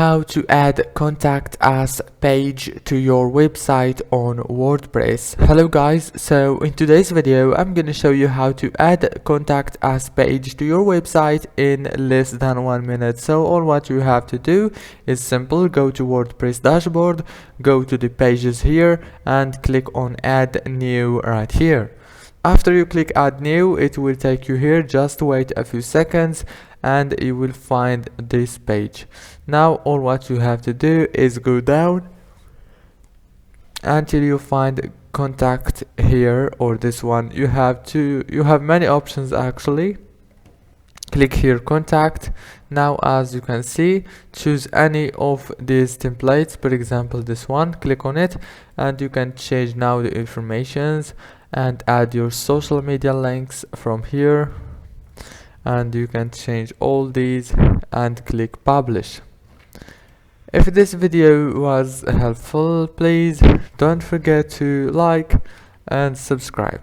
how to add contact us page to your website on WordPress. Hello guys, so in today's video I'm going to show you how to add contact us page to your website in less than 1 minute. So all what you have to do is simple: go to WordPress dashboard, go to the pages here and click on add new right here. After you click add new, it will take you here. Just wait a few seconds and you will find this page. Now all what you have to do is go down until you find contact here, or this one. You have many options actually. Click here contact. Now as you can see, choose any of these templates, for example this one. Click on it and you can change now the informations and add your social media links from here, and you can change all these and click publish. If this video was helpful, please don't forget to like and subscribe.